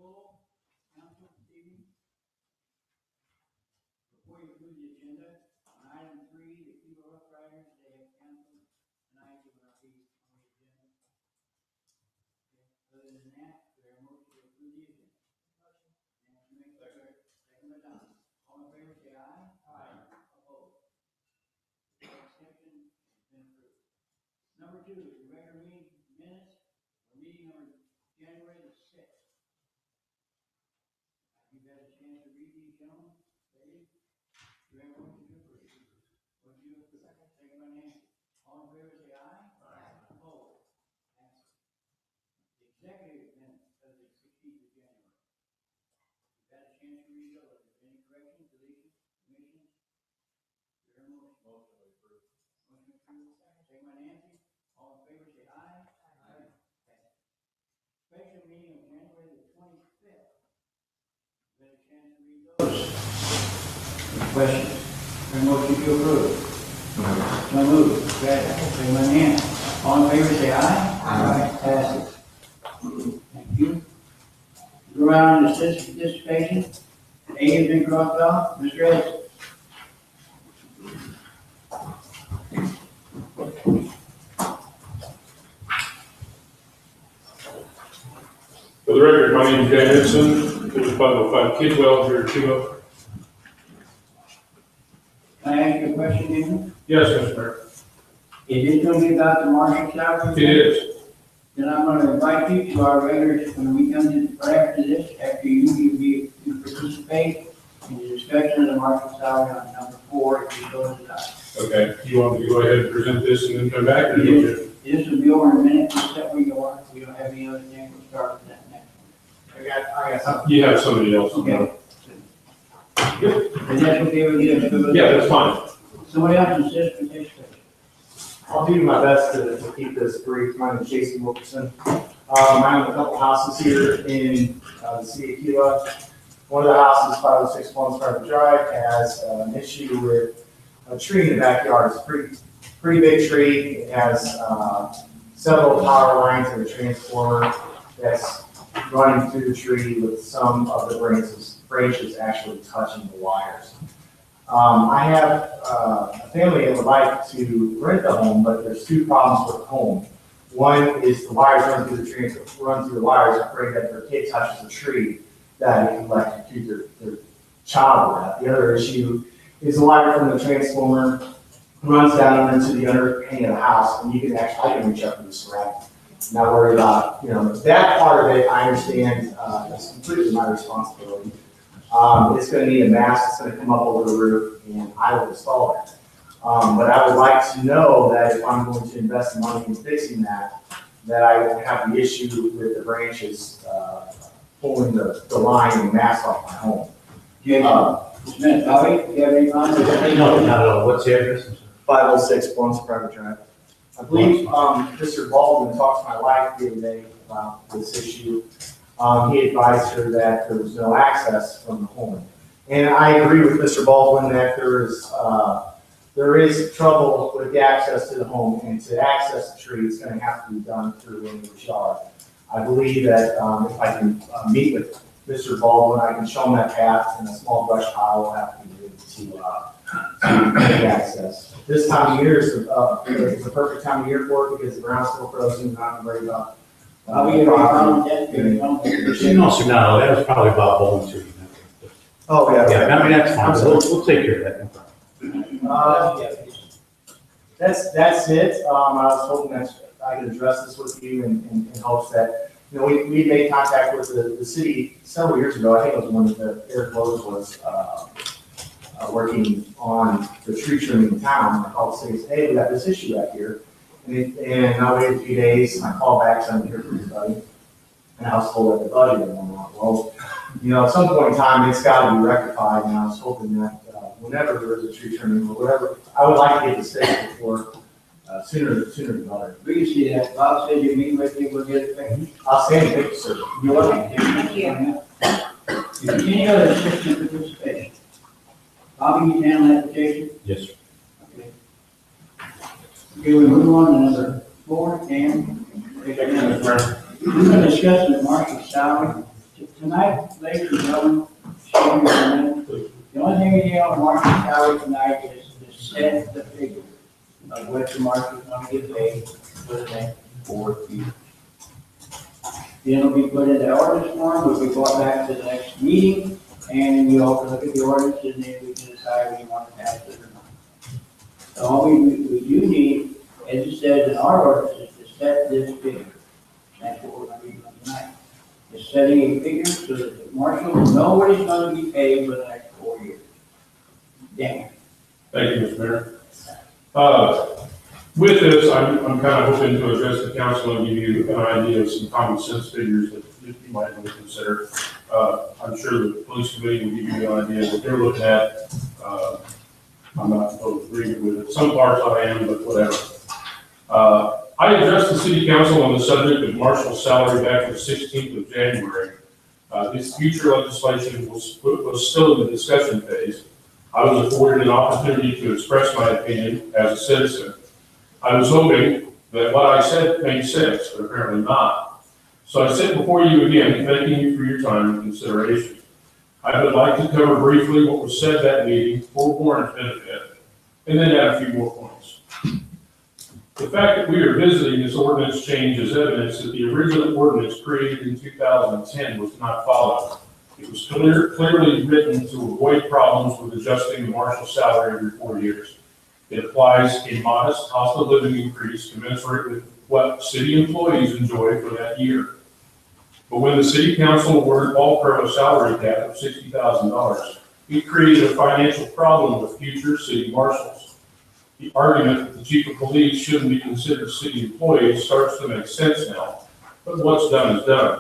full council this evening. Before you approve the agenda, on item 3, the Cuba Rough Riders, they have canceled tonight, will not be on the agenda. Okay. Other than that, there are motions to approve the agenda. Motion. Nancy makes a second by Don. All in favor, say aye. Aye. Opposed? Exception has been approved. Number 2 is the regular meeting minutes for meeting number January the 6th. You've had a chance to read these, gentlemen, ladies. Do you have a motion to approve? Motion to approve. Second by Nancy. All in favor, say aye. Aye. Opposed? Passes. The executive minutes of the 16th of January. You've had a chance to read those. Is there any corrections, deletions, omissions? Do you have a motion? Motion to approve. Motion to approve. Second by Nancy. All in favor, say aye. Aye. Passes. Special meeting of January the 25th. You've had a chance to read those. Questions? Or motion to approve? No move. Okay. Second by Nancy. All in favor, say aye. Aye. Passes. Thank you. Go around the citizen participation. A has been crossed off. Mr. Edson. For the record, my name is Dan Edson. It was 505 Kidwell here at Cuba. Can I ask you a question, David? Yes, Mr. Mayor. Is it going to be about the market salary? It is. Then I'm going to invite you to our regular, when we come to, right after this, after you participate in the discussion of the market salary on number 4, if you go to the top. Okay. You want me to go ahead and present this and then come back? Or This will be over in a minute, except we go on. We don't have any other thing. We'll start with that next one. I got something. You have somebody else. Okay. Is that okay with you? Yeah, that's fine. Somebody else insists participate. I'll do my best to keep this brief. My name is Jason Wilkerson. I own a couple houses here in the city of Cuba. One of the houses, 506 Palms Private Drive, has an issue with a tree in the backyard. It's a pretty big tree. It has several power lines and a transformer that's running through the tree with some of the branches actually touching the wires. I have a family that would like to rent the home, but there's 2 problems with the home. One is the wires run through the wires, afraid that their kid touches the tree, that it can electrocute their child with that. The other issue is the wire from the transformer runs down into the underpinning of the house, and you can actually reach up to the ceramic. Not worry about, that part of it. I understand that's completely my responsibility. It's going to need a mast. It's going to come up over the roof, and I will install that. But I would like to know that if I'm going to invest money in fixing that I won't have the issue with the branches pulling the line and mast off my home. Smith, Bobby, do you have any comments? No, not at all. What's the address? 506 Palms Private Drive. I believe Mr. Baldwin talked to my wife the other day about this issue. He advised her that there was no access from the home. And I agree with Mr. Baldwin that there is trouble with the access to the home, and to access the tree, it's going to have to be done through the neighbor's yard. I believe that if I can meet with Mr. Baldwin, I can show him that path, and a small brush pile will have to be moved to get access. This time of year is the perfect time of year for it because the ground's still frozen, not to worry about. I'll be around that. No, sir, no, that was probably about bowling too. Oh, yeah. Yeah, I mean, that's fine. We'll take care of that. That's it. I was hoping that I could address this with you in hopes that, we made contact with the city several years ago. I think it was when Eric Rose was working on the tree trimming in town. I called the city and said, hey, we got this issue out here. And I waited a few days, and I called back, so I didn't hear from anybody. And I was told that the budget had run out. Well, at some point in time, it's got to be rectified, and I was hoping that whenever there is a tree trimming or whatever, I would like to get this fixed before sooner the better. We can see that. Bob said you meet with him, we'll get it fixed. Outstanding, thank you, sir. You're welcome. Thank you. Any other assistant participation? Bobby, you handle that application? Yes, sir. Okay. Okay, we move on to number 4, and we're going to discuss the market salary Tonight, ladies and gentlemen, the only thing we need on Marshall's salary tonight is to set the figure of what the Marshall's gonna get paid for the next 4 years. Then it'll be put in the ordinance form, which we brought back to the next meeting, and you all can look at the ordinance, and then we can decide if you want to pass it or not. So all we do need, as it says in our ordinance, is to set this figure. That's what we're gonna be doing tonight. Is setting a figure so that the marshal will know what he's gonna be paid for the next 4 years. Dan? Thank you, Mr. Mayor. With this, I'm kind of hoping to address the council and give you an idea of some common sense figures that you might want to consider. I'm sure the police committee will give you an idea of what they're looking at. I'm not totally agreeing with it. Some parts I am, but whatever. I addressed the city council on the subject of marshal's salary back on the 16th of January. This future legislation was still in the discussion phase. I was afforded an opportunity to express my opinion as a citizen. I was hoping that what I said made sense, but apparently not. So I sit before you again, thanking you for your time and consideration. I would like to cover briefly what was said that meeting for Warren's benefit, and then add a few more points. The fact that we are visiting this ordinance change is evidence that the original ordinance created in 2010 was not followed. It was clearly written to avoid problems with adjusting the marshal's salary every 4 years. It applies a modest cost of living increase commensurate with what city employees enjoy for that year. But when the city council awarded Paul Crowe a salary cap of $60,000, it created a financial problem with future city marshals. The argument that the chief of police shouldn't be considered city employees starts to make sense now, but what's done is done.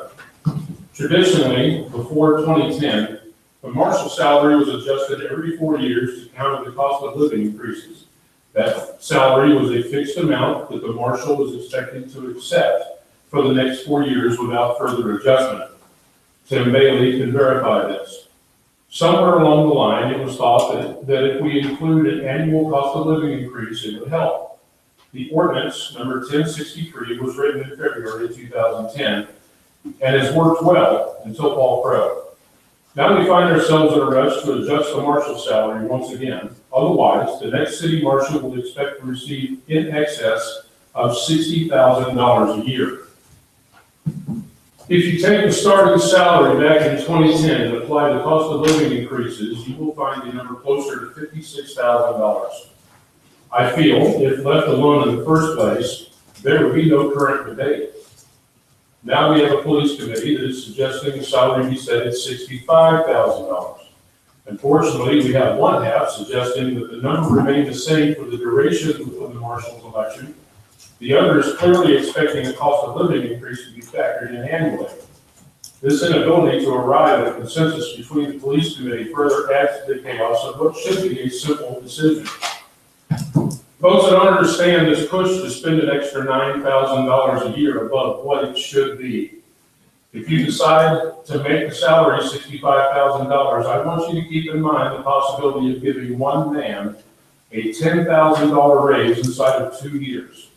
Traditionally, before 2010, the marshal's salary was adjusted every 4 years to counter the cost of living increases. That salary was a fixed amount that the marshal was expected to accept for the next 4 years without further adjustment. Tim Bailey can verify this. Somewhere along the line, it was thought that if we include an annual cost of living increase, it would help. The ordinance, number 1063, was written in February 2010 and has worked well until Paul Crowe. Now we find ourselves in a rush to adjust the marshal's salary once again. Otherwise, the next city marshal will expect to receive in excess of $60,000 a year. If you take the starting salary back in 2010 and apply the cost of living increases, you will find the number closer to $56,000. I feel, if left alone in the first place, there would be no current debate. Now we have a police committee that is suggesting the salary be set at $65,000. Unfortunately, we have one half suggesting that the number remain the same for the duration of the marshal's election. The other is clearly expecting a cost of living increase to be factored in annually. This inability to arrive at a consensus between the police committee further adds to the chaos of what should be a simple decision. Folks that don't understand this push to spend an extra $9,000 a year above what it should be. If you decide to make the salary $65,000, I want you to keep in mind the possibility of giving one man a $10,000 raise inside of 2 years.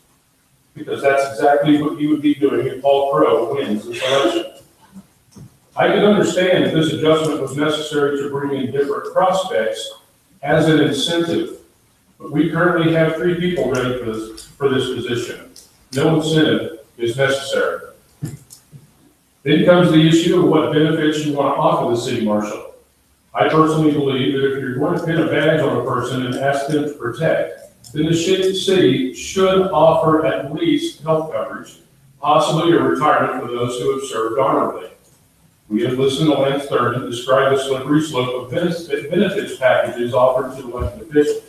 Because that's exactly what you would be doing if Paul Crowe wins this election. I can understand if this adjustment was necessary to bring in different prospects as an incentive. But we currently have 3 people ready for this position. No incentive is necessary. Then comes the issue of what benefits you want to offer the city marshal. I personally believe that if you're going to pin a badge on a person and ask them to protect, then the city should offer at least health coverage, possibly a retirement for those who have served honorably. We have listened to Lance Thurman describe the slippery slope of benefits packages offered to elected officials.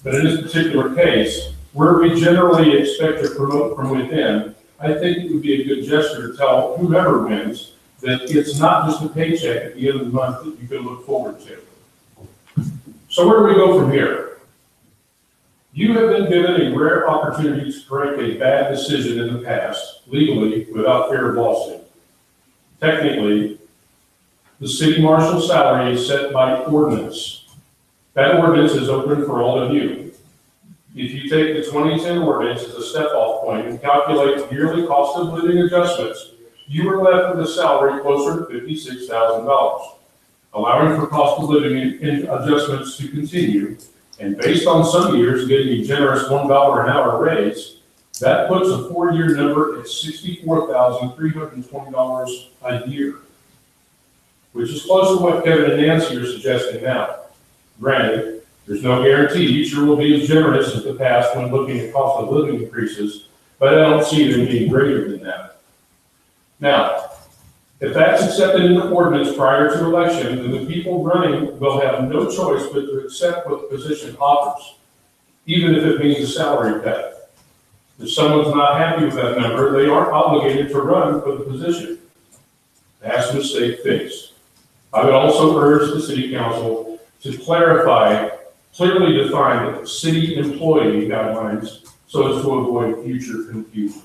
But in this particular case, where we generally expect to promote from within, I think it would be a good gesture to tell whoever wins that it's not just a paycheck at the end of the month that you can look forward to. So where do we go from here? You have been given a rare opportunity to correct a bad decision in the past, legally, without fear of lawsuit. Technically, the city marshal's salary is set by ordinance. That ordinance is open for all of you. If you take the 2010 ordinance as a step-off point and calculate yearly cost of living adjustments you are left with a salary closer to $56,000. Allowing for cost of living adjustments to continue, and based on some years getting a generous $1 an hour raise, that puts a 4-year number at $64,320 a year, which is close to what Kevin and Nancy are suggesting now. Granted, there's no guarantee each year will be as generous as the past when looking at cost of living increases, but I don't see them being greater than that. Now, if that's accepted in the ordinance prior to election, then the people running will have no choice but to accept what the position offers, even if it means a salary cut. If someone's not happy with that number, they aren't obligated to run for the position. That's a mistake fixed. I would also urge the city council to clearly define the city employee guidelines so as to avoid future confusion.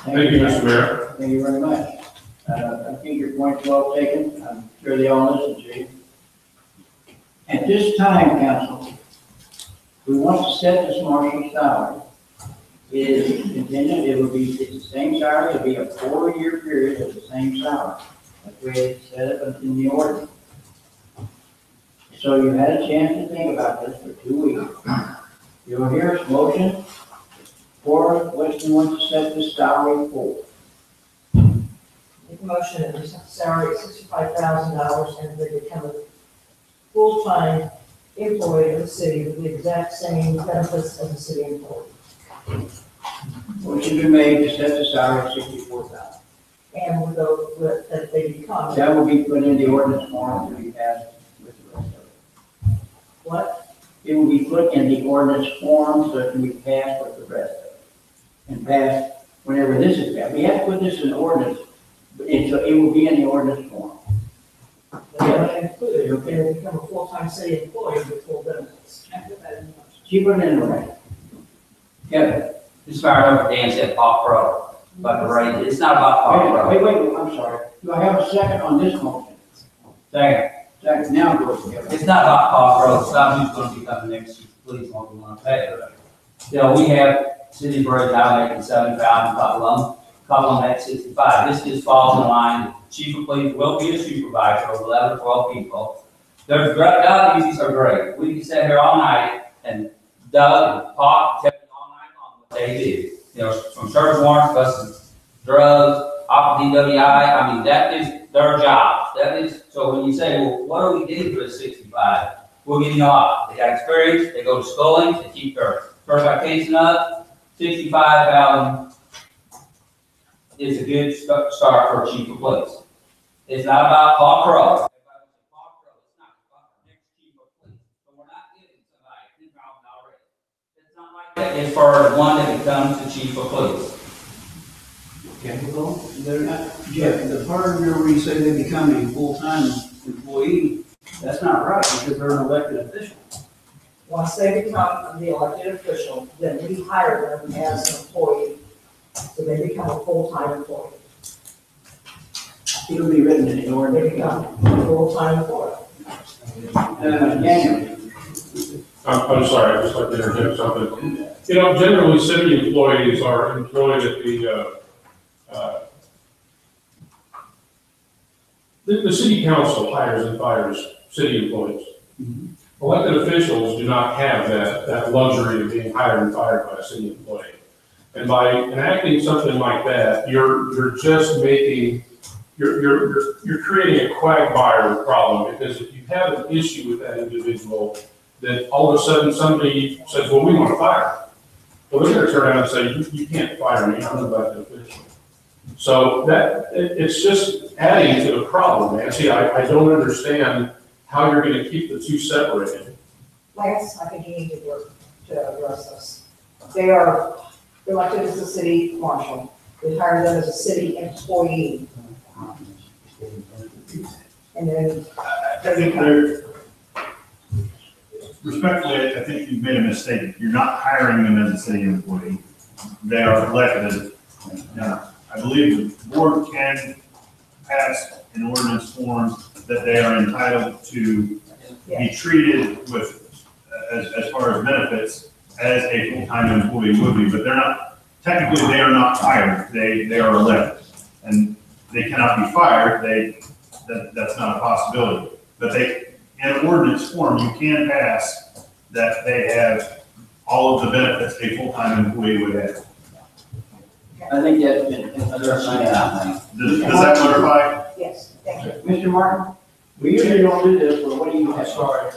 Thank you, Mr. Mayor. Thank you very much. I think your point's well taken. I'm sure they all listen to you. At this time, council, we want to set this marshal's salary. It is contingent, it's the same salary, it'll be a 4-year period of the same salary. That's the way it's set up in the ordinance. So you had a chance to think about this for 2 weeks. You'll hear us motion for what you want to set the salary for. Make a motion that the salary is $65,000 and they become a full-time employee of the city with the exact same benefits as a city employee. Motion been made to set the salary at $64,000. And that they become. That will be put in the ordinance form to be passed with the rest of it. What? It will be put in the ordinance form so it can be passed with the rest of it. And passed whenever this is passed. We have to put this in ordinance, so it will be in the ordinance form. They are included, okay, they become a full-time city employee with full benefits. Keep it in the right. Kevin. This is what Dan said, Paul Pro, but the rate, it's not about Paul Pro. Wait, I'm sorry. Do I have a second on this motion? Second, Now go together. it's not about Paul Pro, it's not who's gonna become the next chief of police, what we wanna pay. You know, we have city bridge now making 7,000, couple of them at 65. This just falls in line. Chief of police will be a supervisor of 11, 12 people. Their job duties are great. We can sit here all night and Doug and Pop tell you all night long what they do. You know, from search warrants, busting drugs, off DWI. I mean, that is their job. That is, so when you say, well, what do we do for the 65? We'll give you a lot. They got experience, they go to schooling, they keep their certification up. 65,000 is a good start for a chief of police. It's not about Paul Crow. It's not about the next chief of police. So we're not giving somebody $2,000 raise. It's not like that. It's for the one that becomes the chief of police. They're not, Jeff, the part of where you say they become a full-time employee, that's not right because they're an elected official. Once they become the elected official, then we hire them as an employee, so they become a full-time employee. It'll be written in the They ordinance. become a full-time employee. Daniel. I'm sorry, I'd just like to interject something. You know, generally, city employees are employed at the city council hires and fires city employees. Elected officials do not have that luxury of being hired and fired by a city employee. And by enacting something like that, you're just making, you're creating a quagmire problem, because if you have an issue with that individual, then all of a sudden somebody says, well, we want to fire him. Well, they're going to turn around and say, you can't fire me, I'm an elected official. So it's just adding to the problem, Nancy. I don't understand how you're going to keep the two separated. Lance, I think you need to work to address this. They are elected as a city marshal. We hire them as a city employee. And then they become. Respectfully, I think you've made a mistake. You're not hiring them as a city employee. They are elected. Now, I believe the board can pass an ordinance form that they are entitled to be treated with, as far as benefits, as a full-time employee would be, but they're not technically they are not hired, they are elected. And they cannot be fired, that's not a possibility. But in an ordinance form, you can pass that they have all of the benefits a full-time employee would have. I think that's been addressed. Does that clarify? Yes, thank you. Mr. Martin, we usually don't do this, but what do you I'm have? sorry,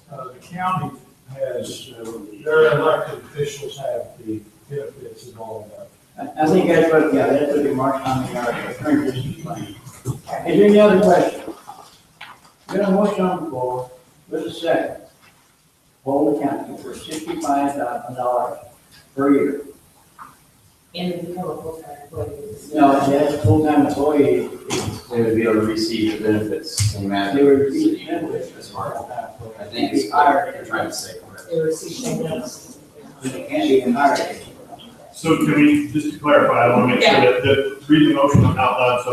the county has, their elected officials have the benefits and all of that. I think that's what the March County, our current district plan. Is there any other question? Got a motion on the floor, with a second. Hold the county for $65,000 per year. And if you have a full-time employee. No, that's full-time employee. They would be able to receive the benefits in manner. They would receive benefits. As far as, I They think be it's hired. they're trying to say. They receive same benefits. They can't be hired. So can we, just to clarify, I want to make sure that read the motion out loud so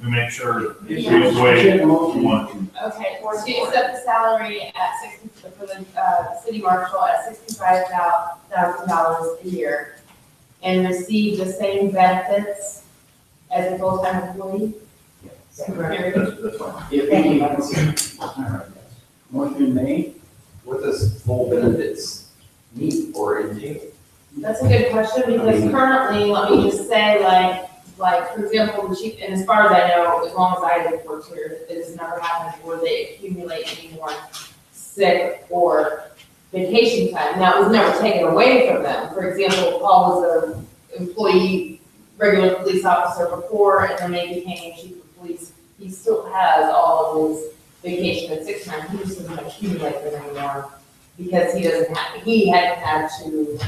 we make sure it reads the way we want to. Okay, for to accept the salary at for the city marshal at $65,000 a year and receive the same benefits as a full-time employee? Period. That's fine. If any, all right. Motion made. What does full benefits mean or entail? That's a good question, because currently, let me just say, like, for example, the chief, and as far as I know, as long as I have worked here, it has never happened where they accumulate any more sick or vacation time. Now, it was never taken away from them. For example, Paul was an employee, regular police officer before, and then they became chief of police. He still has all of his vacation and sick time. He just doesn't accumulate them anymore because he hadn't had to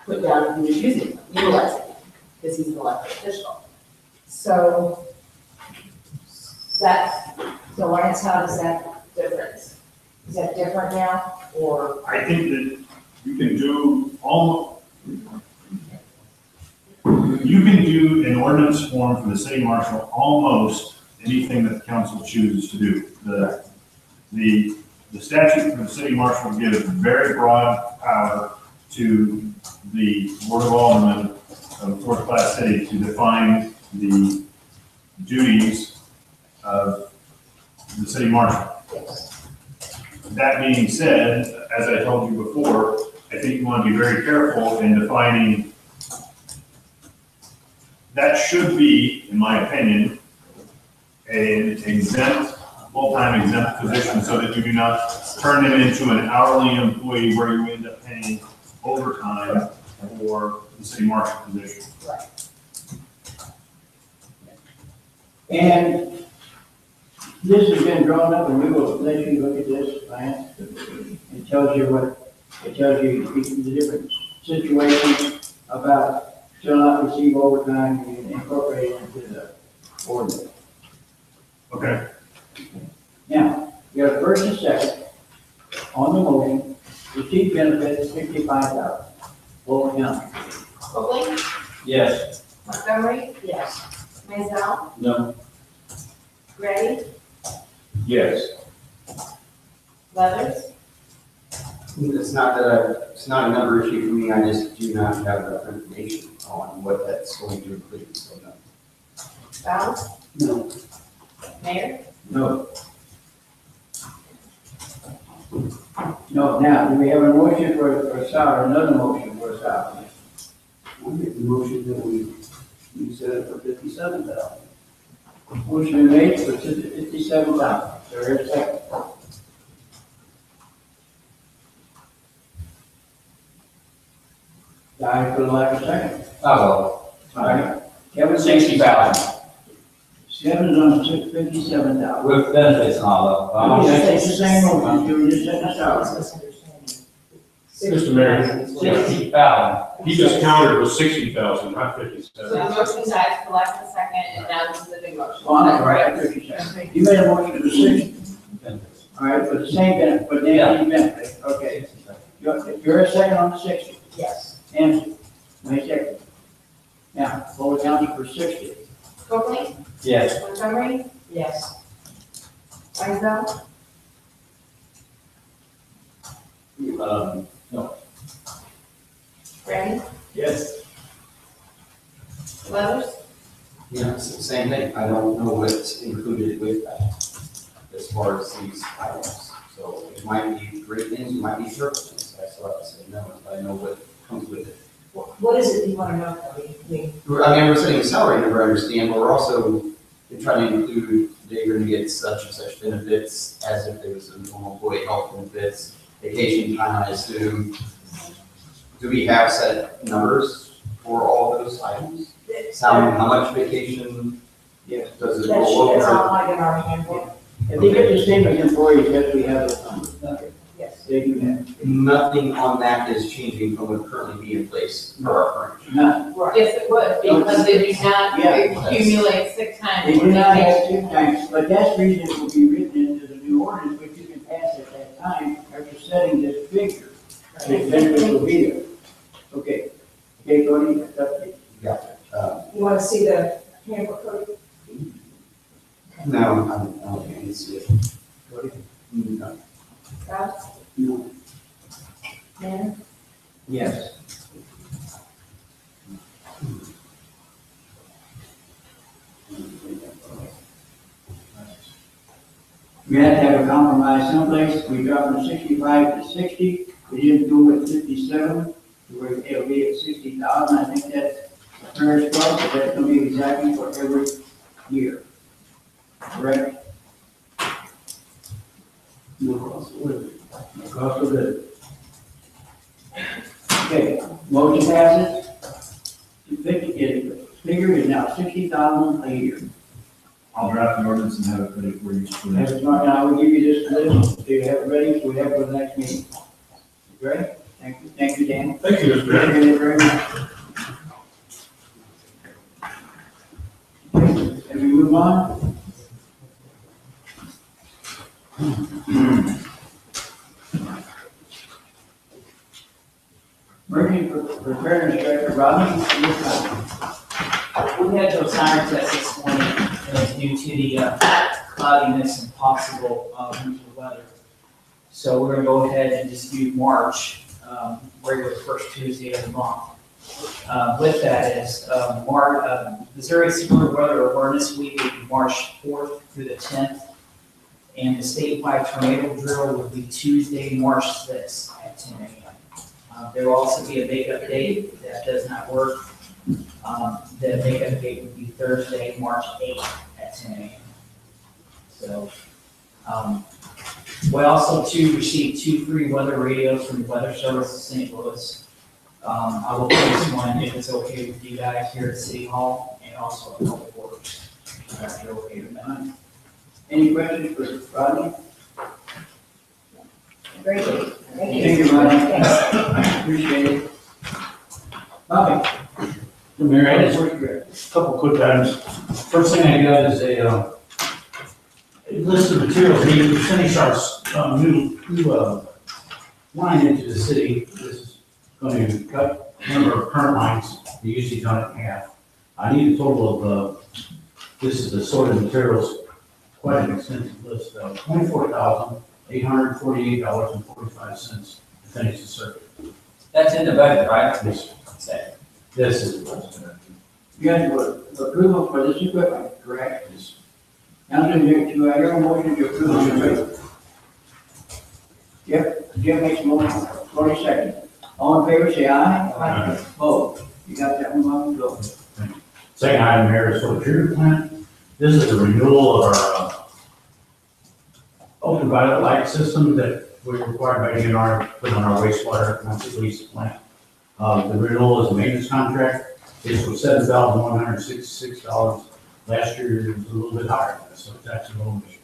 put down who was using them, utilizing them, because he's an elected official. So that's So how does that, different. is that different now, or? I think that you can do an ordinance form for the city marshal almost anything that the council chooses to do. The statute for the city marshal gives very broad power to the Board of Aldermen of a fourth-class city to define the duties of the city marshal. That being said, as I told you before, I think you want to be very careful in defining. That should be, in my opinion, an exempt, full-time exempt position so that you do not turn them into an hourly employee where you end up paying overtime for the city marshal position. And this has been drawn up, and we will let you look at this plan. It tells you the different situations about shall not receive overtime and incorporate it into the ordinance. Okay. Now, you have a first and second on the motion, receive benefits $55,000. Full county. Copeland, Yes. Montgomery, Yes. Maisel, No. Gray, Yes. Leathers, It's not a number issue for me, I just do not have enough information on what that's going to include, so no. Bounce, No. Mayor, No. No, now, do we have a motion for a salary, another motion for a salary? I make the motion that we set it for $57,000. Motion made for $57,000. There is a second. Die for the lack of second. Oh, All right. Kevin, well, 60,000 Kevin's on $57,000. with benefits and all of It's the same motion, you just said the salary. Mr. Mayor, 60,000. he just counted with 60,000, not so 57. the motion dies for lack of a second, and now this is the big motion. Well, that's right, I took your second. You made a motion for 60, Benefits. all right, for the same benefit, but then you benefit, okay. You're a second on the 60. Yes. Answer. My second. Now, Board County for 60. Copeland, Yes. Montgomery, Yes. Maisel, No. Gray, Yes. Leathers? Yeah, it's the same thing. I don't know what's included with that as far as these items. So it might be great things, it might be terrible things. I still have to say no, until I know what comes with it. What is it you want to know, Cody? I mean, we're setting a salary number, I understand, but we're also trying to include, they're gonna get such and such benefits as if there was a normal employee health benefits, vacation time, I assume. Do we have set numbers for all those items? How much vacation? Yes. Does it That's, roll that's over? outlined in our handbook. If they get the same as employees, yes, we have a number. Yes. They do have. Nothing on that is changing from what currently be in place for our current. None. Right. Yes, it would, because they do not Yeah. accumulate sick time. They or do not have vacation. sick times, but that's the reason it will be written into the new ordinance, which you can pass at that time after setting this figure. The benefits will be there. Okay. Okay, Cody, that's up to you. Got it. You want to see the handbook, Cody? No, I don't think I can see it. No. Scott? No. Dan? Yes. We had to have a compromise someplace, we dropped from 65 to 60, we didn't go with 57, it'll be at 60,000, I think that's a fair start, but that's gonna be exactly for every year. Correct? No cost of living. No cost of living. Okay, motion passes. The figure is now 60,000 a year. I'll draft the ordinance and have it ready for you. for Have next- it marked down. I will give you this list, so you have it ready, so we have it for the next meeting. Great, thank you, Dan. Thank you, Mr. Mayor. Appreciate it very much. And we move on. Emergency preparedness director, Rodney, your time. We had those siren tests this morning, due to the cloudiness and possible winter weather. So we're gonna go ahead and just do March, regular first Tuesday of the month. With that is, Missouri Severe Weather Awareness Week will be March 4th through the 10th. And the statewide tornado drill will be Tuesday, March 6th at 10 a.m. There will also be a makeup date if that does not work. The makeup date would be Thursday, March 8th at 10 a.m. So, we also too received 2 free weather radios from the Weather Service of St. Louis. I will place one if it's okay with you guys here at City Hall and also at Public Works. If you're okay with that. Any questions for Rodney? Great. Thank you, Rodney. Appreciate it. Bobby? Mayor, I just, a couple quick items. First thing I got is a list of materials needed to finish our new line into the city. This is going to cut a number of current lines, the usage on it in half. I need a total of, this is the assorted materials, quite an extensive list, $24,848.45 to finish the circuit. That's in the budget, right? This, Say. this is the list. You guys were approval for this equipment, correct? Councilman, do I hear a motion to approve this equipment? Jim makes a motion, 40 seconds. All in favor, say aye. Aye. Oh, you got that one on the go. Second item here is for the treatment plant. This is a renewal of our ultraviolet light system that we're required by DNR to put on our wastewater waste plant. The renewal is a maintenance contract. It's for $7,166. Last year it was a little bit higher, so it's actually low this year.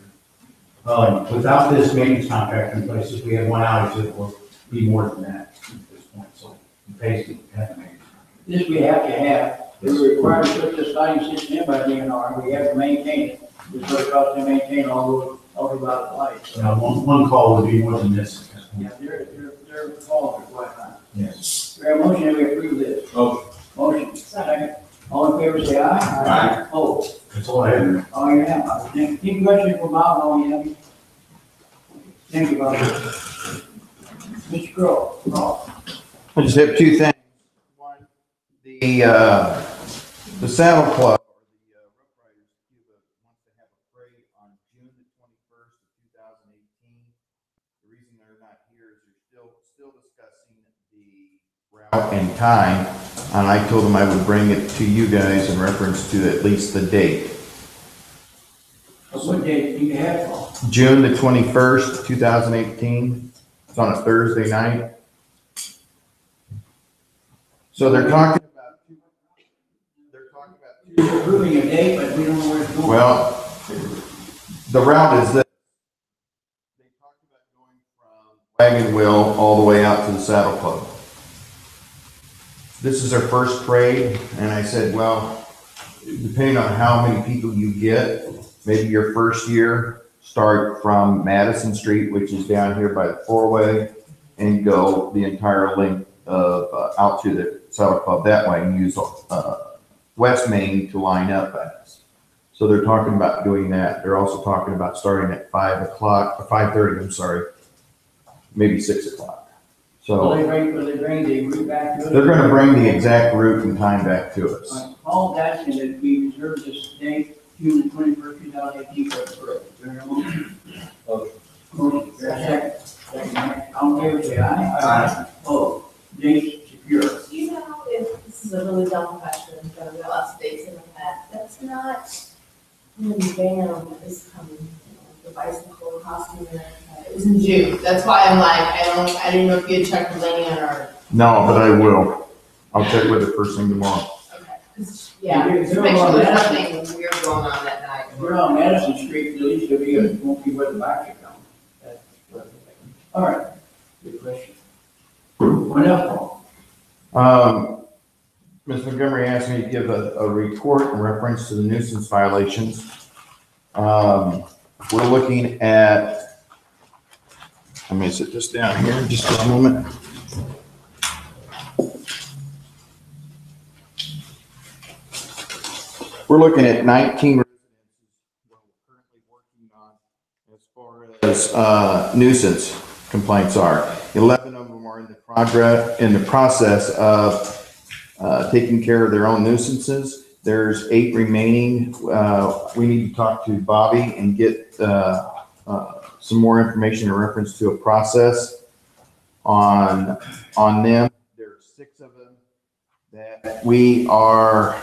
Without this maintenance contract in place, if we have one outage, it will be more than that at this point. So it pays to have the maintenance. This we have to have. We're required to put this lighting system in by DNR. We have to maintain it. It's what it costs to maintain all those ultraviolet lights. Now, one call would be more than this. Yeah, they're calling for quite time. Yes. We have a motion that we approve this. Motion, second. All in favor, say aye. Aye. Oh, That's all I have. oh, you have. Thank you, question for Bob, oh, you have. Thank you, Bob. Mr. Crowe. I just have two things. One, the The Saddle Club, or the Rough Riders of Cuba, wants to have a parade on June the 21st of 2018. The reason they're not here is they're still discussing the route and time, and I told them I would bring it to you guys in reference to at least the date. What date do you have? June the 21st, 2018. It's on a Thursday night. So they're talking about You're approving a date, but we don't know where it's going. well, the route is this. They talked about going from Wagon Wheel all the way out to the Saddle Club. This is their first parade, and I said, well, depending on how many people you get, maybe your first year, start from Madison Street, which is down here by the four-way, and go the entire length of out to the Saddle Club that way, and use West Main to line up at. So they're talking about doing that. They're also talking about starting at 5:30. I'm sorry, maybe 6 o'clock. So Will they bring the route back to us? they're going to bring the exact route and time back to us. All that's in that we reserve this date, June the 21st, 2018 for the parade. Is there a motion? Motion. Is there a second? Second. All in favor, say aye. Aye. Oh, date secure. Do you know if, this is a really dumb question, but we got lots of dates in my head, that's not when the band is coming, the bicycle costume, it was in June, that's why I'm like, I didn't know if you had checked with Lenny on our, No, but I will. I'll check with it first thing tomorrow. okay, 'cause, yeah, You're just make sure there's on nothing weird going on that night. If we're on Madison Street, at least it won't be where the bikes are coming. That's what I'm thinking. All right, good question. What else, Paul? Ms. Montgomery asked me to give a report in reference to the nuisance violations. We're looking at, let me sit this down here just for a moment. We're looking at 19 residences we're currently working on as far as nuisance complaints are. 11 of them are in the process of taking care of their own nuisances. There's 8 remaining. We need to talk to Bobby and get some more information in reference to a process on them. There's 6 of them that we are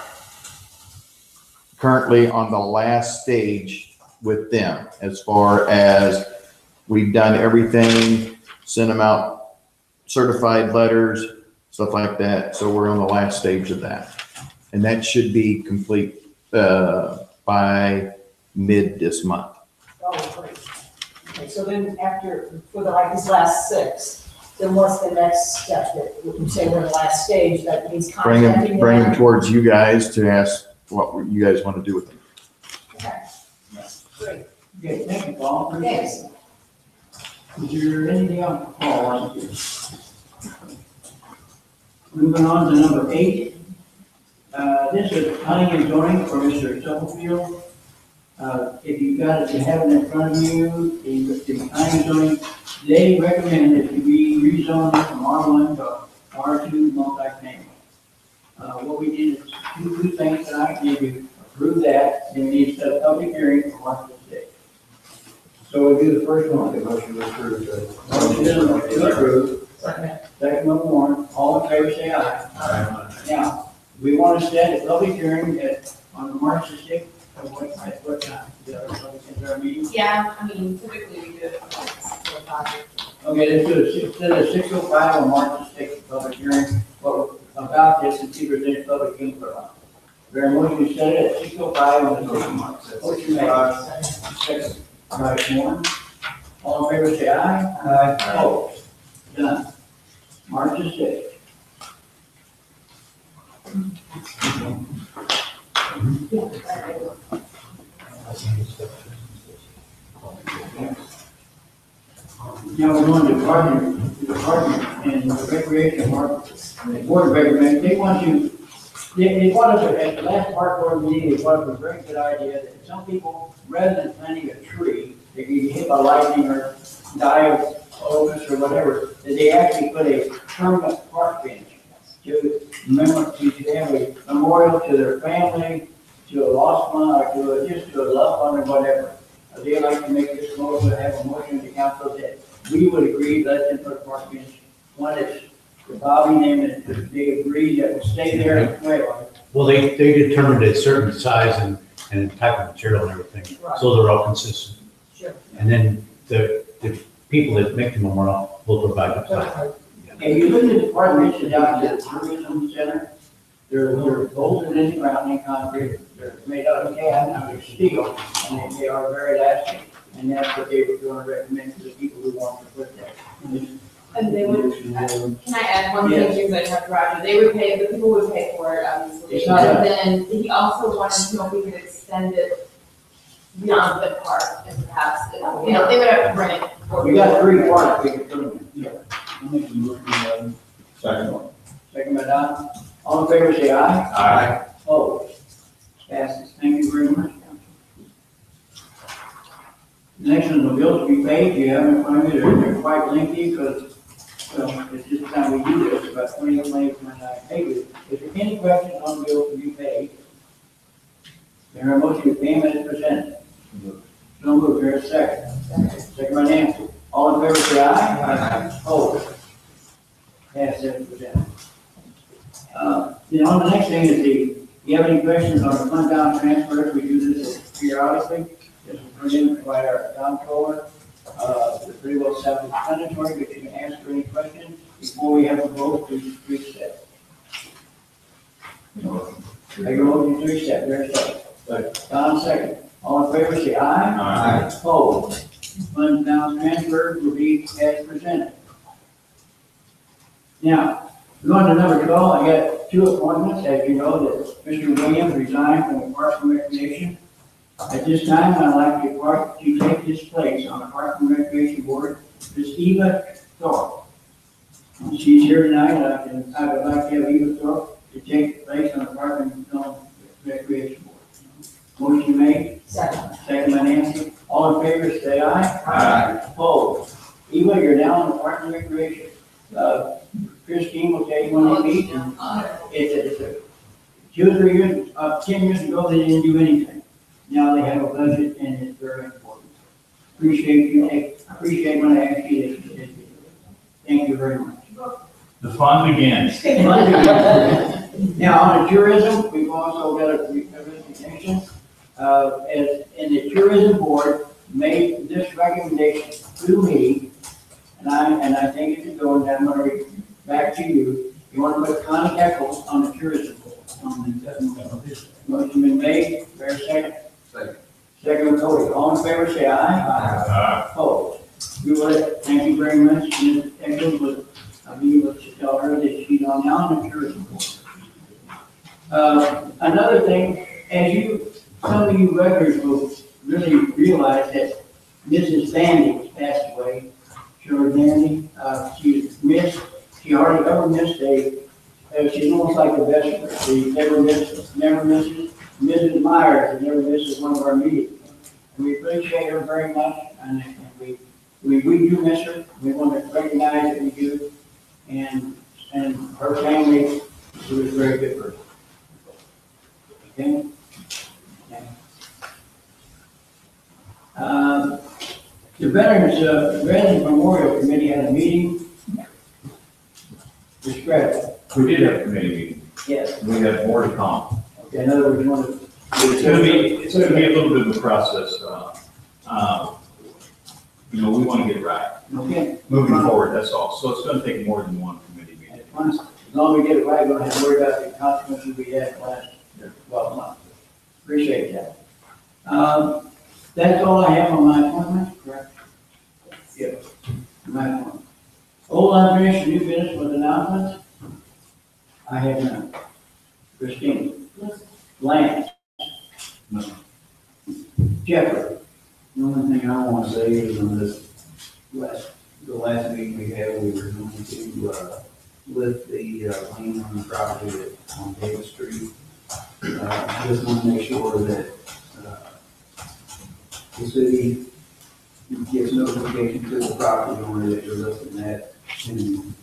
currently on the last stage with them, as far as we've done everything, sent them out certified letters, stuff like that. So we're on the last stage of that. And that should be complete by mid this month. Oh, great. Okay, so then for these last 6, then what's the next step? That you say we're in the last stage, that means Bring contacting them towards you guys to ask what you guys want to do with them. Okay, great. Okay, thank you, Paul. Thanks. Is there anything else, Paul? Moving on to number 8. This is planning and zoning for Mr. Stubblefield. If you've got it, you have it in front of you, the planning and zoning, they recommend that you be rezoned from R1 to R2 multifamily. What we did is two things tonight, need to approve that, and we need to set a public hearing for March the 6th. So we'll do the first one. The motion to approve. Motion to approve. Second one, Warren. All in favor, say aye. Aye. Now, we want to set a public hearing on March the 6th, at what time? Is there a meeting? Yeah, I mean, typically we do it for like 6:05. Okay, let's do it, set a 6:05 on March the 6th, public hearing, about this, and see if there's any public input on it. Very much, we set it at 6:05 on the 6th of March. Motion made. Second. Right, Warren. All in favor, say aye. Aye. Opposed? Done. March the 6th. Now we're going to department and the recreation market, and the board of recreation, they want us, at the last park board meeting, they want us a very good idea that some people, rather than planting a tree, they get hit by lightning or die of illness or whatever, that they actually put a permanent park bench to have a memorial to their family, to a lost one, or just to a loved one or whatever. They'd like to make this motion, have a motion to council that we would agree, let them put park bench. One is the Bobby name, and they agree that will stay there and play on it. Well, they determined a certain size and type of material and everything, so they're all consistent. Sure. And then the people that make the memorial will provide the time. And you look at the park benches out at the tourism center, they're bolted in the ground in concrete, they're made out of can, out of steel, and they are very lasting. And that's what they were going to recommend to the people who want to put that. And they would, can I add one thing, because I talked to Roger, they would pay, the people would pay for it, obviously. It's not And then he also wanted to know if we could extend it beyond the park, and perhaps, they would have to bring it. We got 3 parks we could put them in. Yeah. I'll make a motion, second one. Second by Don. All in favor, say aye. Aye. Opposed? Passes. Thank you very much. Next on the bills to be paid, you have in front of you, they're quite lengthy because, well, it's just time we do this, about 20 minutes when I pay you. Is there any questions on the bills to be paid? There are motion to payment as presented. So moved, there is a second. Second by Nancy. All in favor, say aye. Aye. Opposed? Pass as presented. The next thing is you have any questions on the fund down transfers? We do this periodically. This is presented by our comptroller. It's pretty well self-explanatory, but you can ask for any questions before we have a vote to reset. Make a motion to reset, there's a second. Don, second. All in favor, say aye. Aye. Opposed? Fund down transfer will be as presented. Now, going to number 12, I got 2 appointments. As you know, that Mr. Williams resigned from the Parks and Recreation. At this time, I'd like to take his place on the Parks and Recreation Board, Ms. Eva Thorpe. She's here tonight, and I would like to have Eva Thorpe to take place on the Parks and Recreation Board. Motion made. Second. Second by Nancy. All in favor, say aye. Aye. Opposed? Eva, you're now on the Parks and Recreation. Christine will tell you when they meet, and it's a 2 or 3 years, 10 years ago, they didn't do anything. Now they have a budget, and it's very important. Appreciate when I ask you this. Thank you very much. The fun begins. Now, on the tourism, we've also got a resignation. As in the tourism board made this recommendation to me, and I think it's going down, I'm going to read back to you. You want to put Connie Eccles on the tourism board. Motion been made, fair second. Second with Cody. All in favor, say aye. Aye. Opposed? We would, thank you very much. Ms. Eccles would, I'll be able to tell her that she's on now the tourism board. Another thing, some of you residents will really realize that Mrs. Sandy was passed away. Sure, Sandy, she hardly ever missed she's almost like the best, she never misses. Mrs. Myers never misses one of our meetings. And we appreciate her very much, and we do miss her. We want to recognize that we do. And her family, she was a very good person. Okay? The Veterans Memorial Committee had a meeting. Describe. We did have a committee meeting. Yes. We have more to come. Okay, in other words, you want to. It's gonna be a little bit of a process. We want to get it right. Okay. Moving forward, that's all. So it's gonna take more than one committee meeting. As long as we get it right, we don't have to worry about the consequences we had last 12 months. Appreciate that. That's all I have on my appointments, correct? Yeah. My appointment. Old unfinished new business with announcements? I have none. Christine? Lance? No. Jeffrey? The only thing I want to say is on the last meeting we had, we were going to lift the lien on the property on Davis Street. Just want to make sure that the city gives notification to the property owner that you're lifting that. And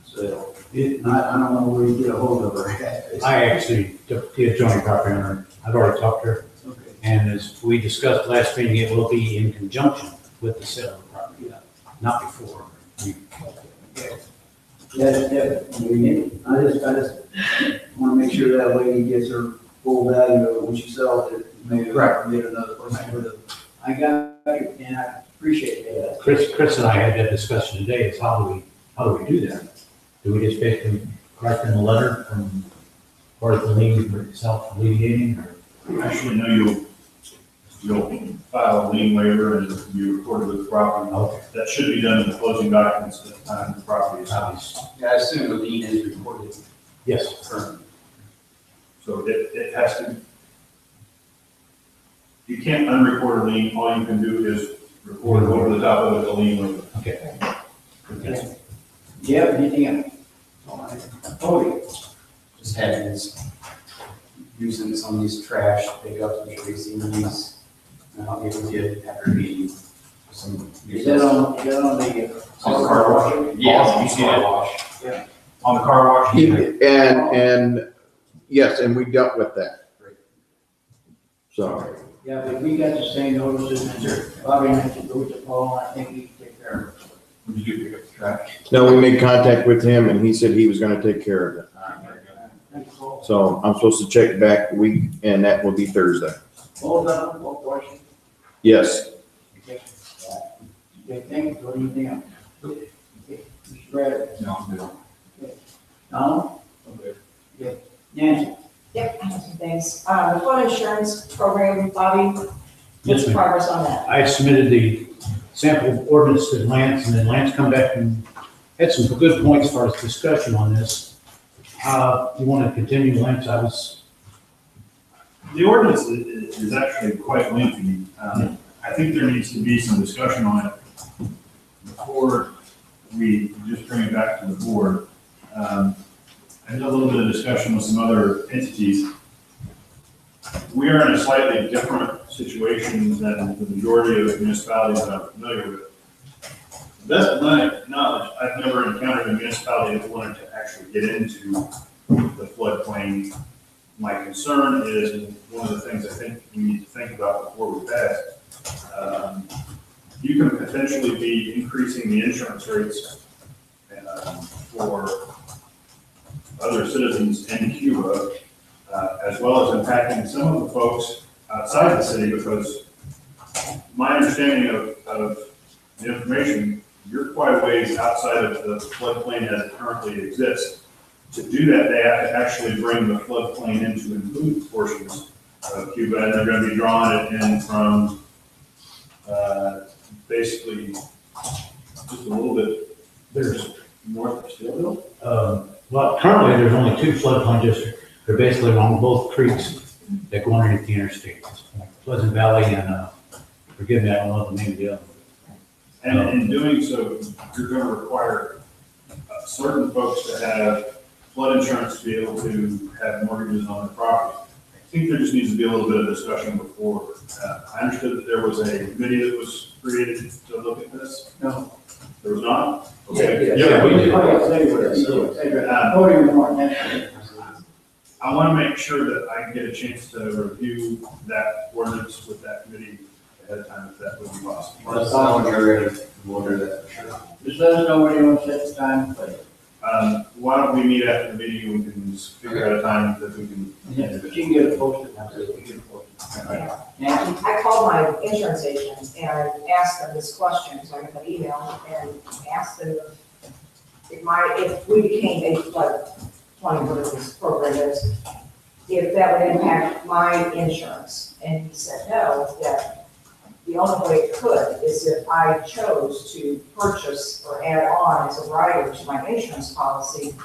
so I don't know where you get a hold of her at. I actually took the adjoining property owner, I've already talked to her, Okay. and as we discussed last meeting, it will be in conjunction with the sale of the property, not before. I just wanna make sure that lady gets her full value of it when she sells it, maybe Right. get another person with it. I got it, and I appreciate that. Chris and I had that discussion today, is how do we do that? Do we just basically write them a letter from, or the lien self-alleviating, or? Actually, no, you'll file a lien waiver and you record it with the property. Okay. That should be done in the closing documents at the time the property is sold. Yeah, I assume the lien is recorded Yes. currently. So it has to, you can't unrecord a lien, all you can do is record it over the top of it, the lien waiver. Okay. Do you have anything else? Oh, just had his using some of these trash pickups and Tracy and these. And I'll give it to you after meeting. Some. is that on the, On the car wash? Yeah, you see that wash. Yeah. On the car wash? And, yes, and we dealt with that. So, yeah, but we got the same notices, and there, Bobby had to go to Paul, and I think he can take care of it. Would you pick up the trash? no, we made contact with him and he said he was gonna take care of it. Thanks, Paul. So I'm supposed to check back week and that will be Thursday. All done, all questions? Yes. Okay, thank you, anything else? Okay, Mr. Brad? No, I'm good. Donald? Okay. Nancy? Yep, I have some things. The flood insurance program, Bobby, Yes, what's ma'am. progress on that? I submitted the sample ordinance to Lance, and then Lance come back and had some good points as far as discussion on this. You want to continue, Lance? The ordinance is actually quite lengthy. I think there needs to be some discussion on it before we just bring it back to the board. I did a little bit of discussion with some other entities. We are in a slightly different situation than the majority of municipalities that I'm familiar with. To the best of my knowledge, I've never encountered a municipality that wanted to actually get into the floodplain. My concern is, and one of the things I think we need to think about before we pass, you can potentially be increasing the insurance rates for other citizens in Cuba, as well as impacting some of the folks outside the city, because my understanding of the information, you're quite a ways outside of the floodplain as it currently exists. To do that, they have to actually bring the floodplain in to include portions of Cuba, and they're going to be drawing it in from basically just a little bit, there's north of Steelville. Well, currently, there's only two floodplain districts. They're basically along both creeks that go underneath the interstate. Pleasant Valley and, forgive me, I don't know the name of the other. And in doing so, you're going to require certain folks to have flood insurance to be able to have mortgages on their property. I think there just needs to be a little bit of discussion before. I understood that there was a committee that was created to look at this. No. There was not? Okay. Yeah, we did. Podium more than that. I want to make sure that I can get a chance to review that ordinance with that committee ahead of time, if that would be possible. Well, it's not when you're ready, we'll do that for sure. Just let us know when you want to set the time, but Why don't we meet after the meeting, we can just figure out a time that we can. you can get it posted. Absolutely, get it posted. Nancy? I called my insurance agent and I asked them this question, so I got an email and asked them if we became a floodplain, whatever this program is, if that would impact my insurance. And he said no, that the only way it could is if I chose to purchase or add on as a rider to my insurance policy,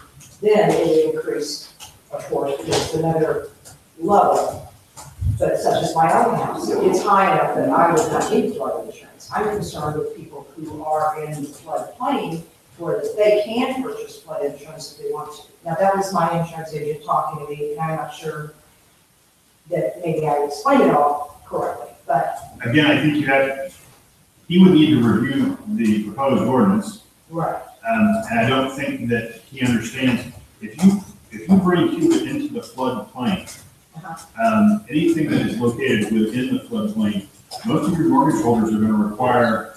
then it would increase, of course, because it's another level. But such as my own house, it's high enough that I would not need flood insurance. I'm concerned with people who are in the floodplain where they can purchase flood insurance if they want to. Now, that was my insurance agent talking to me, and I'm not sure that maybe I explained it all correctly, but. Again, I think he would need to review the proposed ordinance. Right. And I don't think that he understands, if you bring Cupid into the floodplain, anything that is located within the floodplain, most of your mortgage holders are gonna require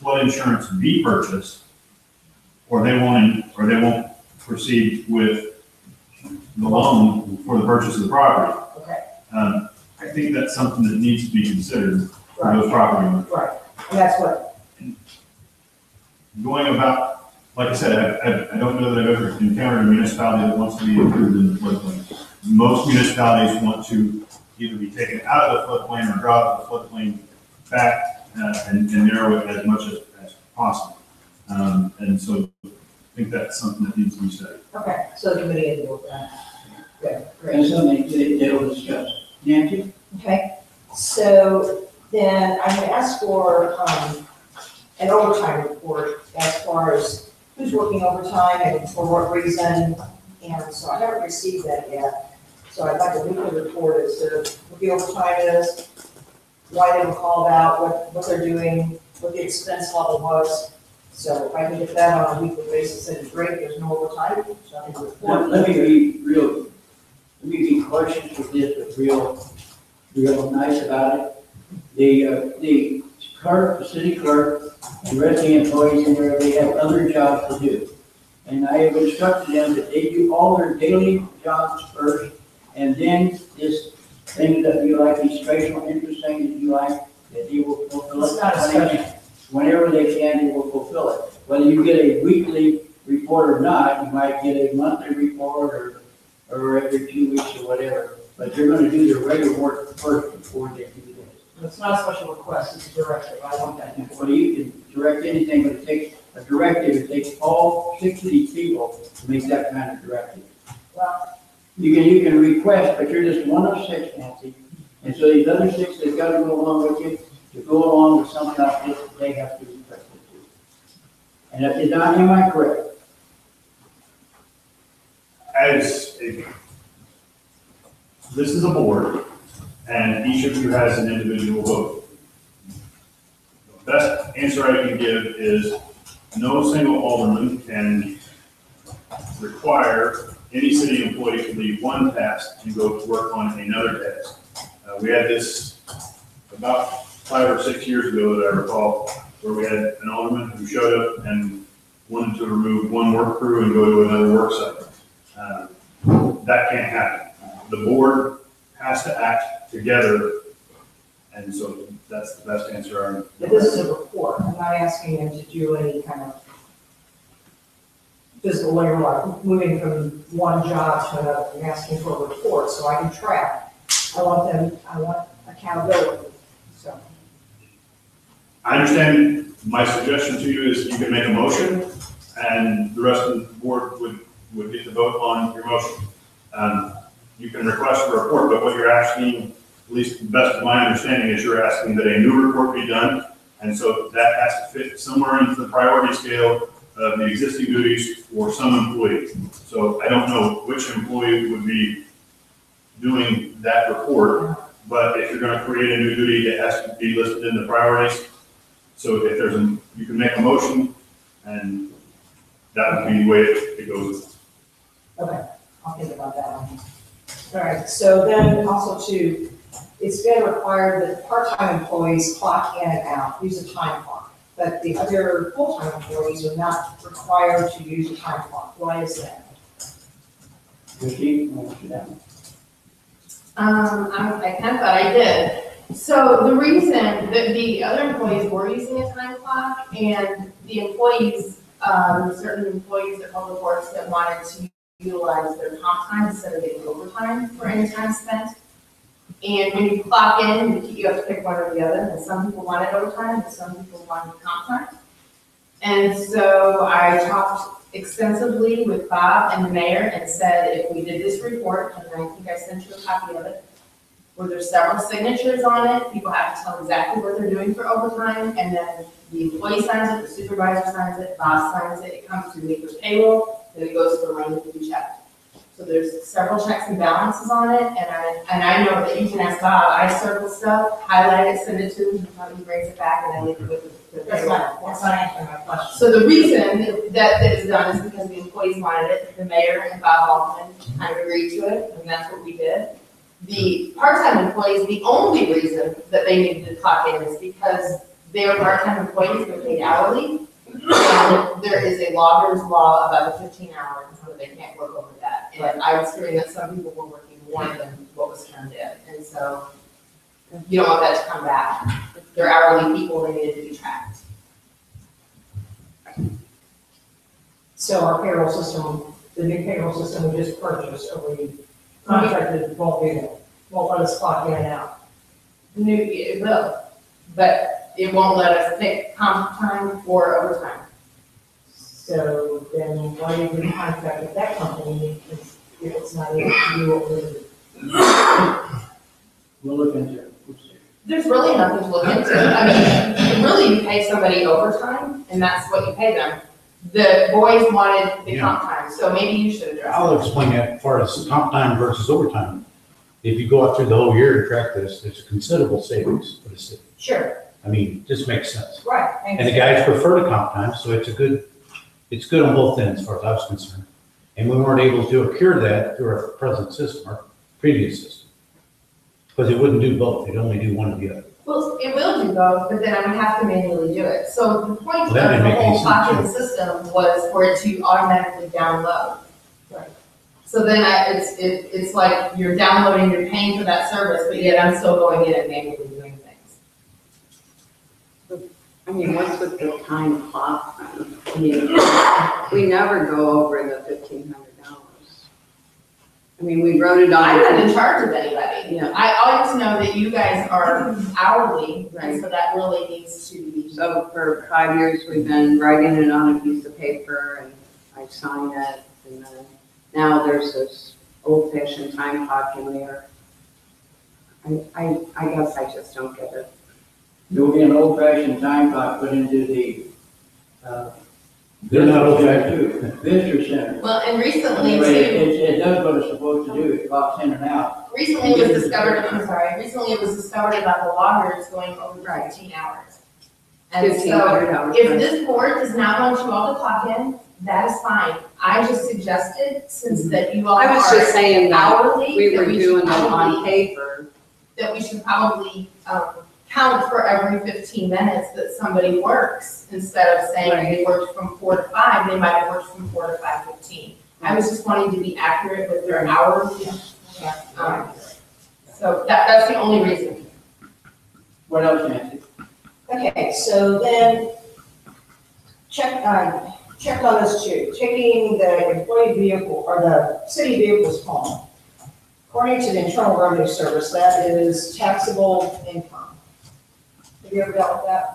flood insurance be purchased, or they won't proceed with the loan for the purchase of the property. Okay. I think that's something that needs to be considered for those property owners. Right, and that's what, Going about, like I said, I don't know that I've ever encountered a municipality that wants to be included in the floodplain. Most municipalities want to either be taken out of the floodplain or draw the floodplain back and narrow it as much as possible. And so I think that's something that needs to be studied. okay, so the committee will deal with that. Good, great. And something they'll discuss. Nancy? Okay, so then I'm gonna ask for, an overtime report as far as who's working overtime and for what reason. And so I haven't received that yet. So I'd like a weekly report as to what the overtime is, why they were called out, what they're doing, what the expense level was. So if I can get that on a weekly basis, that'd be great. There's no overtime, so I can report. Let me be cautious with this, but real nice about it. The clerk, the city clerk, the rest of the employees in there, they have other jobs to do. And I have instructed them that they do all their daily jobs first, and then this thing that you like, these special interest things that you like, that they will fulfill It's not a special. Whenever they can, they will fulfill it. Whether you get a weekly report or not, you might get a monthly report or every 2 weeks or whatever. But they're gonna do their regular work first before they do this. It's not a special request, it's a directive. I want that. Well, you can direct anything, but it takes a directive, it takes all 6 of these people to make that kind of directive. Well, You can request, but you're just one of 6, Nancy. And so these other 6 that gotta go along with you, to go along with something like this, they have to request it too. And if it's not, am I correct? This is a board, and each of you has an individual vote. The best answer I can give is no single alderman can require any city employee to leave one task and go to work on another task. We had this about 5 or 6 years ago that I recall, where we had an alderman who showed up and wanted to remove one work crew and go to another work site. That can't happen. The board has to act together, and so that's the best answer. but this is a report. I'm not asking them to do any kind of physical labor, like moving from one job to another. I'm asking for a report so I can track. I want accountability, so. I understand. My suggestion to you is you can make a motion, and the rest of the board would get to vote on your motion. You can request a report, but what you're asking, at least to the best of my understanding, is you're asking that a new report be done, and so that has to fit somewhere into the priority scale of the existing duties for some employee. So I don't know which employee would be doing that report, but if you're going to create a new duty, it has to be listed in the priorities. So if you can make a motion, and that would be the way it goes. Okay, I'll think about that one. All right, so then also too, it's been required that part-time employees clock in and out, use a time clock. But the other full-time employees are not required to use a time clock. Why is that? Christie, what's your down? I kind of thought I did. So the reason that the other employees were using a time clock, and the employees, certain employees at public works that wanted to utilize their comp time instead of getting overtime for any time spent. And when you clock in, you have to pick one or the other, and some people wanted overtime, and some people wanted comp time. And so I talked extensively with Bob and the mayor and said, if we did this report, and I think I sent you a copy of it, where there's several signatures on it, people have to tell exactly what they're doing for overtime, and then the employee signs it, the supervisor signs it, Bob signs it, it comes to me for payroll, then it goes for Ryan to be checked. So there's several checks and balances on it, and I know that you can ask Bob, I circle stuff, highlight it, send it to him, he brings it back, and I leave it with That's not answering my question. So the reason that is done is because the employees wanted it, the mayor and Bob Altman kind of agreed to it, and that's what we did. The part-time employees, the only reason that they needed to clock in is because they are part-time employees, they're paid hourly. And there is a logger's law about the 15 hours, so they can't work over that. And I was hearing that some people were working more than what was turned in, and so you don't want that to come back. If they're hourly people, they needed to be tracked. So our payroll system, the new payroll system we just purchased, or we contracted, won't let us clock in and out. It will, but it won't let us pick comp time or overtime. So then why did we contract with that company if it's not able to do what we're doing? We'll look into it. There's really nothing to look into. I mean, really you pay somebody overtime and that's what you pay them. The boys wanted the comp time, so maybe you should address it. I'll explain that as far as comp time versus overtime. If you go out through the whole year and track this, it's considerable savings for the city. Sure, I mean, it just makes sense. right. And the guys prefer the comp time, so it's good on both ends as far as I was concerned. And we weren't able to cure that through our present system, our previous system. Because it wouldn't do both, it'd only do one or the other. Well, it will do both, but then I would have to manually do it. So the point of Well, that didn't the make any whole sense, clock-in system was for it to automatically download. Right. So then it's like you're downloading, you're paying for that service, but yet I'm still going in and manually doing things. I mean, what's with the time clock? I mean, we never go over the $1,500. I mean, we wrote it on. I'm not in charge of anybody. Yeah. I always know that you guys are hourly, Right. and so that really needs to be. So for 5 years, we've been writing it on a piece of paper and I sign it. And then now there's this old fashioned time clock in there. I guess I just don't get it. There'll be an old fashioned time clock put into the, They're not old-fashioned. visitor center. Well, and recently Anyway, too, it does what it's supposed to do, it clocks in and out. recently it was discovered, recently it was discovered about the loggers going over 15 hours. And 1,500 so, hours, if right. this board does not want you all to clock in, that is fine. I just suggested, since that you all I was just are saying that hourly, we that were we should doing them on probably, paper. that we should probably, count for every 15 minutes that somebody works, instead of saying they worked from 4 to 5, they might have worked from 4 to 5:15. I was just wanting to be accurate with their hours. So that's the only reason. What else, Nancy? Okay, so then, check on this too, taking the employee vehicle, or the city vehicles home. According to the Internal Revenue Service, that is taxable income. Have you ever dealt with that?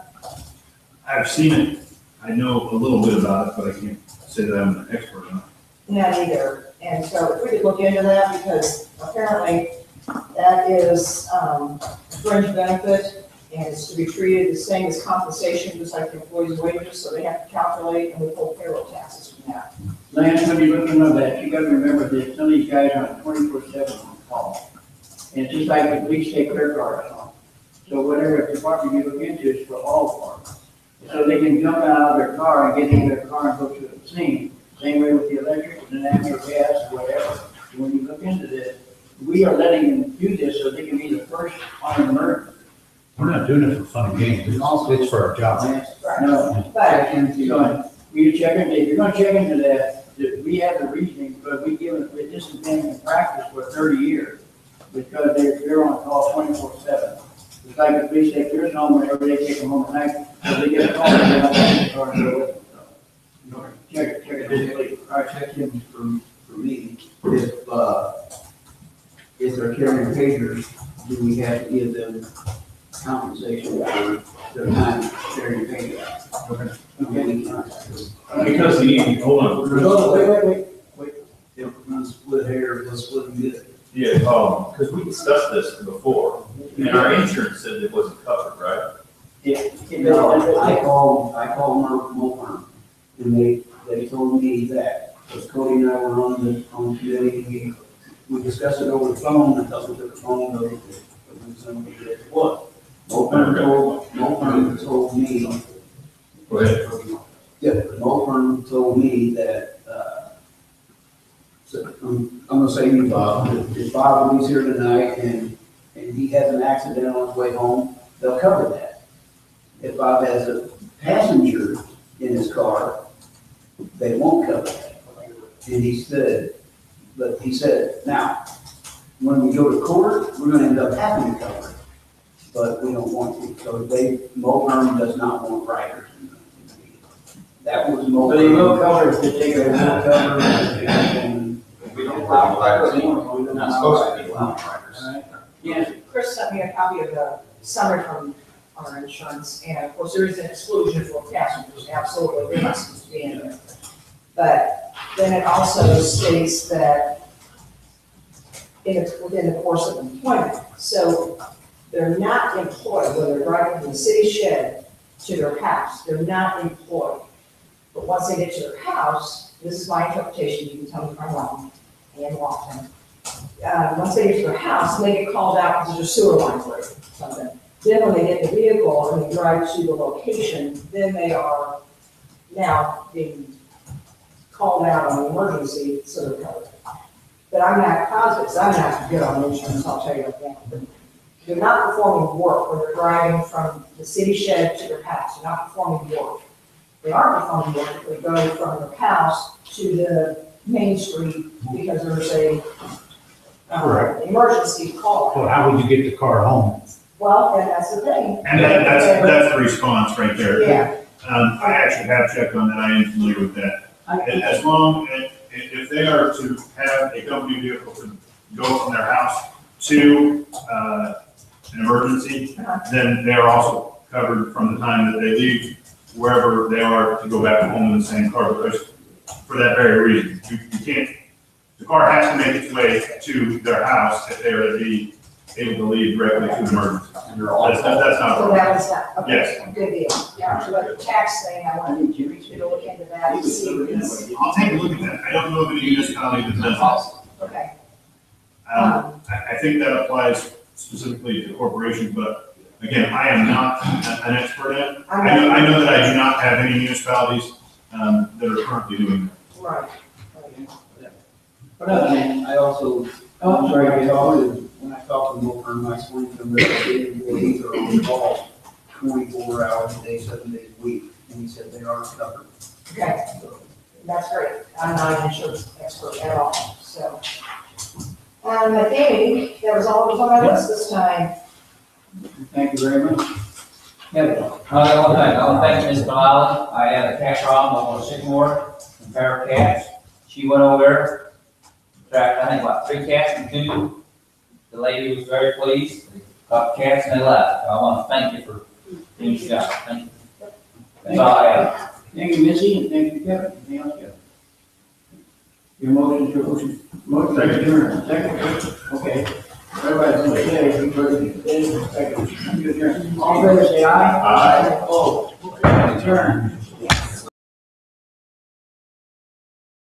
I've seen it. I know a little bit about it, but I can't say that I'm an expert on it. Not either. And so if we could look into that, because apparently that is a fringe benefit, and it's to be treated the same as compensation, just like the employees' wages, so they have to calculate and withhold payroll taxes from that. Lance, when you're looking at that, you gotta remember that some of these guys are 24/7 on call. And it's just like the police take their cars on. So whatever department you look into is for all departments. So they can jump out of their car and get in their car and go to the scene. Same way with the electric and the natural gas, whatever. So when you look into this, we are letting them do this so they can be the first on an emergency. We're not doing it for fun and games, it's for our job. No, But we check into, if you're gonna check into that, we have the reasoning, but we give it, this has been in practice for 30 years. Because they're on call 24/7. It's like the police take theirs home whenever they take them home at night, so they get a call and they don't have the car to go with them. So, check it, please. All right, check in for me. If they're carrying pagers, do we have to give them compensation for their time carrying pagers? Okay. Because hold on. Oh, wait. If we're gonna split hairs, let's split them good. Yeah, because we discussed this before, and our insurance said it wasn't covered, right? No, I called Mulfern, and they told me that, because Cody and I were on the committee, we discussed it over the phone, I thought we took the phone, but it was somebody that was. Mulfern told me Go ahead. Yeah, Mulfern told me that, so I'm gonna say you, Bob, if Bob leaves here tonight and he has an accident on his way home, they'll cover that. If Bob has a passenger in his car, they won't cover that. And he said, now, when we go to court, we're gonna end up having to cover it, but we don't want to. So Mulfern does not want riders. That was Mulfern. But he will cover if they take a will cover and. We don't allow riders anymore. We're not supposed to be allowing riders. Yeah. Chris sent me a copy of the summary from our insurance, and of course, there is an exclusion for passengers, absolutely, they must be in there. But then it also states that it's within the course of employment, so they're not employed, when they're driving from the city shed to their house, they're not employed. But once they get to their house, this is my interpretation, you can tell me if I'm wrong, and Lofton. Once they get to their house, and they get called out because there's a sewer line break, something. Then when they get in the vehicle and they drive to the location, then they are now being called out on an emergency, so they're covered. But I'm not positive, 'cause I'm not good on insurance, I'll tell you that now. They're not performing work when they're driving from the city shed to their house, they're not performing work. They are performing work if they go from their house to the main street because there's a emergency call. Well, how would you get the car home? Well, and that's the thing. And that's the response right there. Yeah. I actually have checked on that, I am familiar with that. As long as, if they are to have a company vehicle to go from their house to, an emergency, then they are also covered from the time that they leave wherever they are to go back home in the same car, because for that very reason, you can't, the car has to make its way to their house if they are to be able to leave directly to the emergency. That's not. So that was that, okay, Yes. good deal. Yeah, so the tax thing, I wanted you to look into that and see if it's, I'll take a look at that. I don't know of any municipality that does okay. that. I think that applies specifically to corporations, but again, I am not an expert in it. I know that I do not have any municipalities, that are currently doing that. Right. But I also, I'm sorry, when I talked to Mulfern, I explained to him that the employees are on call 24 hours a day, 7 days a week, and he said they are covered. Okay, that's great. I'm not an insurance expert at all, so. I think that was all that was on my list this time. Thank you very much. I want to thank Ms. Bilal. I had a cash problem over Sycamore, some pair of cats. She went over there, tracked, I think, about 3 cats and 2. The lady was very pleased. They caught the cats and they left. I want to thank you for doing your job. Thank you. That's all I have. Thank you, Missy, and thank you, Kevin. Anything else, Kevin? Your motion to adjourn, second, okay. Everybody's gonna say, you first, second, you adjourn. All in favor, say aye. Aye. Oh, adjourn.